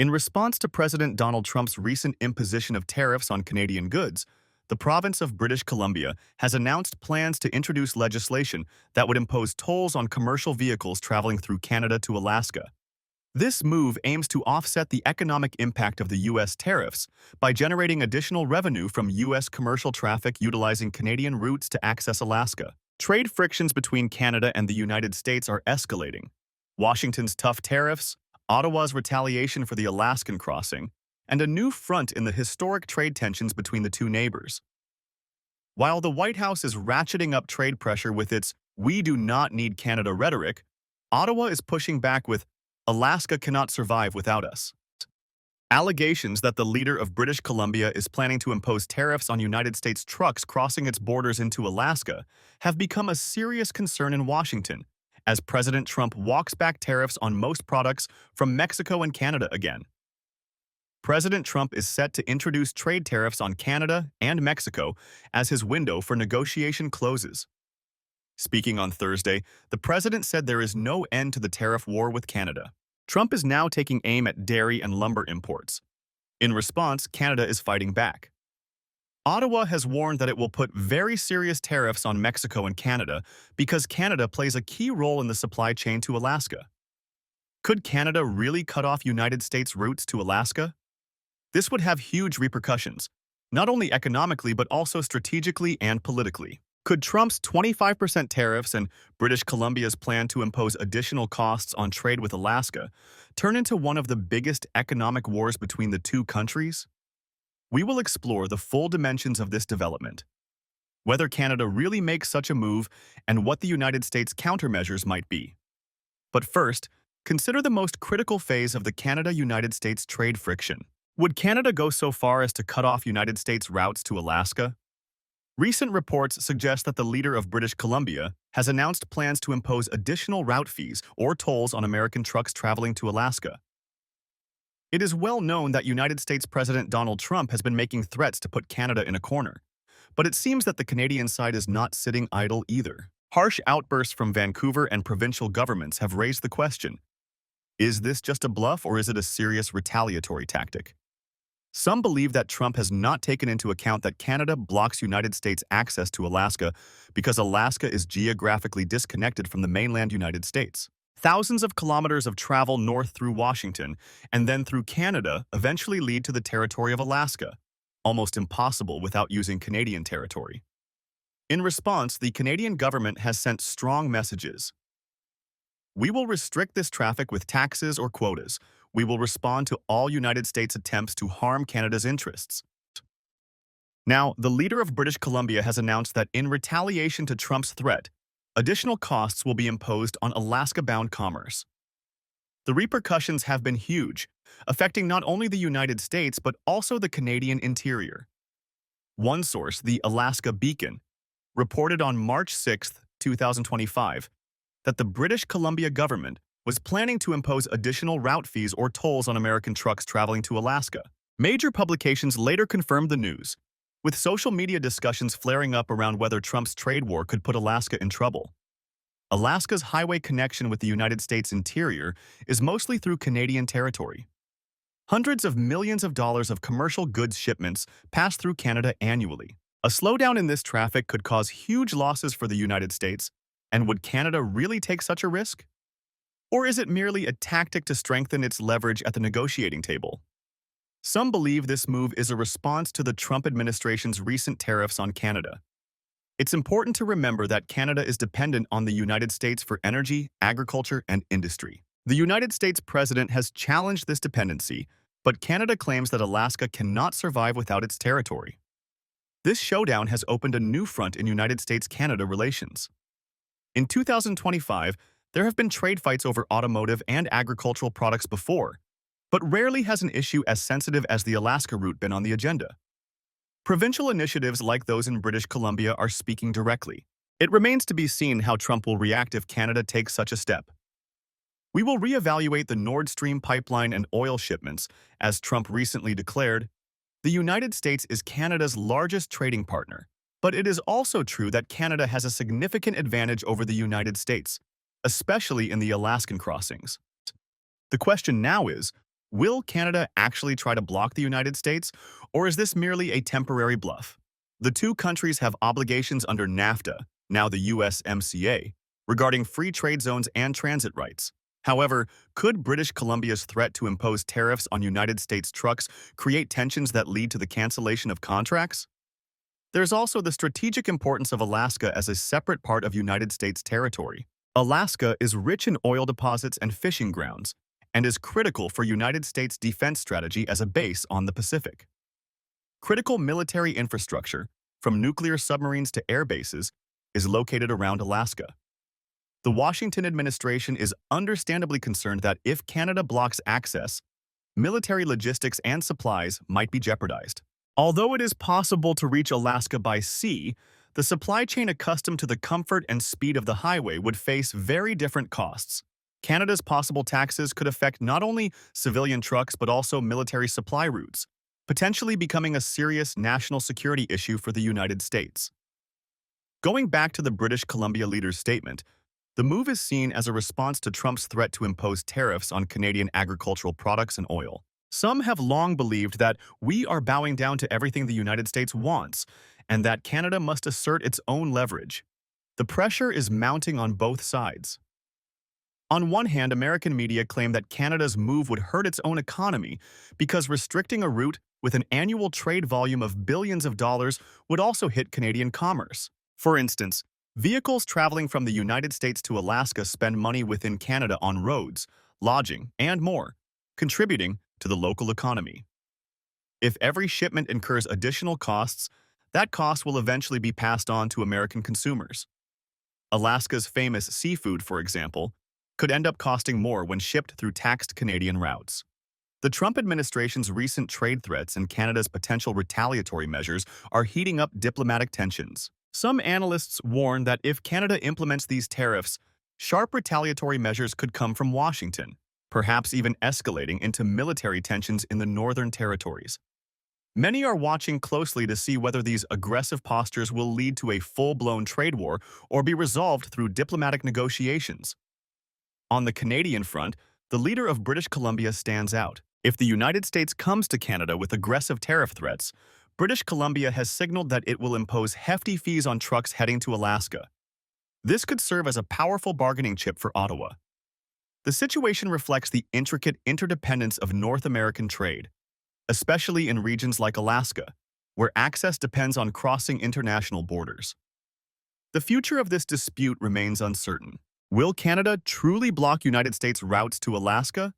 In response to President Donald Trump's recent imposition of tariffs on Canadian goods, the province of British Columbia has announced plans to introduce legislation that would impose tolls on commercial vehicles traveling through Canada to Alaska. This move aims to offset the economic impact of the U.S. tariffs by generating additional revenue from U.S. commercial traffic utilizing Canadian routes to access Alaska. Trade frictions between Canada and the United States are escalating. Washington's tough tariffs, Ottawa's retaliation for the Alaskan crossing, and a new front in the historic trade tensions between the two neighbors. While the White House is ratcheting up trade pressure with its "we do not need Canada" rhetoric, Ottawa is pushing back with "Alaska cannot survive without us." Allegations that the leader of British Columbia is planning to impose tariffs on United States trucks crossing its borders into Alaska have become a serious concern in Washington, as President Trump walks back tariffs on most products from Mexico and Canada again. President Trump is set to introduce trade tariffs on Canada and Mexico as his window for negotiation closes. Speaking on Thursday, the president said there is no end to the tariff war with Canada. Trump is now taking aim at dairy and lumber imports. In response, Canada is fighting back. Ottawa has warned that it will put very serious tariffs on Mexico and Canada because Canada plays a key role in the supply chain to Alaska. Could Canada really cut off United States routes to Alaska? This would have huge repercussions, not only economically but also strategically and politically. Could Trump's 25% tariffs and British Columbia's plan to impose additional costs on trade with Alaska turn into one of the biggest economic wars between the two countries? We will explore the full dimensions of this development, whether Canada really makes such a move, and what the United States countermeasures might be. But first, consider the most critical phase of the Canada-United States trade friction. Would Canada go so far as to cut off United States routes to Alaska? Recent reports suggest that the leader of British Columbia has announced plans to impose additional route fees or tolls on American trucks traveling to Alaska. It is well known that United States President Donald Trump has been making threats to put Canada in a corner, but it seems that the Canadian side is not sitting idle either. Harsh outbursts from Vancouver and provincial governments have raised the question: is this just a bluff or is it a serious retaliatory tactic? Some believe that Trump has not taken into account that Canada blocks United States access to Alaska because Alaska is geographically disconnected from the mainland United States. Thousands of kilometers of travel north through Washington and then through Canada eventually lead to the territory of Alaska, almost impossible without using Canadian territory. In response, the Canadian government has sent strong messages. We will restrict this traffic with taxes or quotas. We will respond to all United States attempts to harm Canada's interests. Now, the leader of British Columbia has announced that in retaliation to Trump's threat, additional costs will be imposed on Alaska-bound commerce. The repercussions have been huge, affecting not only the United States but also the Canadian interior. One source, the Alaska Beacon, reported on March 6, 2025, that the British Columbia government was planning to impose additional route fees or tolls on American trucks traveling to Alaska. Major publications later confirmed the news, with social media discussions flaring up around whether Trump's trade war could put Alaska in trouble. Alaska's highway connection with the United States interior is mostly through Canadian territory. Hundreds of millions of dollars of commercial goods shipments pass through Canada annually. A slowdown in this traffic could cause huge losses for the United States, and would Canada really take such a risk? Or is it merely a tactic to strengthen its leverage at the negotiating table? Some believe this move is a response to the Trump administration's recent tariffs on Canada. It's important to remember that Canada is dependent on the United States for energy, agriculture, and industry. The United States president has challenged this dependency, but Canada claims that Alaska cannot survive without its territory. This showdown has opened a new front in United States-Canada relations. In 2025, there have been trade fights over automotive and agricultural products before, but rarely has an issue as sensitive as the Alaska route been on the agenda. Provincial initiatives like those in British Columbia are speaking directly. It remains to be seen how Trump will react if Canada takes such a step. We will reevaluate the Nord Stream pipeline and oil shipments, as Trump recently declared. The United States is Canada's largest trading partner, but it is also true that Canada has a significant advantage over the United States, especially in the Alaskan crossings. The question now is, Will Canada actually try to block the United States, or is this merely a temporary bluff? The two countries have obligations under NAFTA, now the USMCA, regarding free trade zones and transit rights. However, could British Columbia's threat to impose tariffs on United States trucks create tensions that lead to the cancellation of contracts? There's also the strategic importance of Alaska as a separate part of United States territory. Alaska is rich in oil deposits and fishing grounds, and is critical for United States defense strategy as a base on the Pacific. Critical military infrastructure, from nuclear submarines to air bases, is located around Alaska. The Washington administration is understandably concerned that if Canada blocks access, military logistics and supplies might be jeopardized. Although it is possible to reach Alaska by sea, the supply chain accustomed to the comfort and speed of the highway would face very different costs. Canada's possible taxes could affect not only civilian trucks but also military supply routes, potentially becoming a serious national security issue for the United States. Going back to the British Columbia leader's statement, the move is seen as a response to Trump's threat to impose tariffs on Canadian agricultural products and oil. Some have long believed that we are bowing down to everything the United States wants, and that Canada must assert its own leverage. The pressure is mounting on both sides. On one hand, American media claim that Canada's move would hurt its own economy because restricting a route with an annual trade volume of billions of dollars would also hit Canadian commerce. For instance, vehicles traveling from the United States to Alaska spend money within Canada on roads, lodging, and more, contributing to the local economy. If every shipment incurs additional costs, that cost will eventually be passed on to American consumers. Alaska's famous seafood, for example, could end up costing more when shipped through taxed Canadian routes. The Trump administration's recent trade threats and Canada's potential retaliatory measures are heating up diplomatic tensions. Some analysts warn that if Canada implements these tariffs, sharp retaliatory measures could come from Washington, perhaps even escalating into military tensions in the Northern Territories. Many are watching closely to see whether these aggressive postures will lead to a full-blown trade war or be resolved through diplomatic negotiations. On the Canadian front, the leader of British Columbia stands out. If the United States comes to Canada with aggressive tariff threats, British Columbia has signaled that it will impose hefty fees on trucks heading to Alaska. This could serve as a powerful bargaining chip for Ottawa. The situation reflects the intricate interdependence of North American trade, especially in regions like Alaska, where access depends on crossing international borders. The future of this dispute remains uncertain. Will Canada truly block United States routes to Alaska?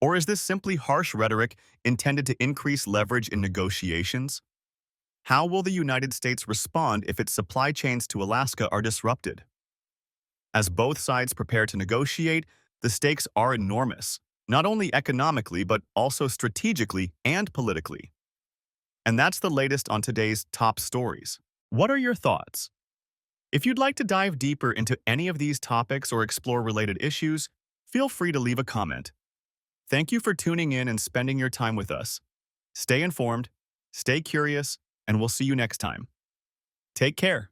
Or is this simply harsh rhetoric intended to increase leverage in negotiations? How will the United States respond if its supply chains to Alaska are disrupted? As both sides prepare to negotiate, the stakes are enormous, not only economically but also strategically and politically. And that's the latest on today's top stories. What are your thoughts? If you'd like to dive deeper into any of these topics or explore related issues, feel free to leave a comment. Thank you for tuning in and spending your time with us. Stay informed, stay curious, and we'll see you next time. Take care.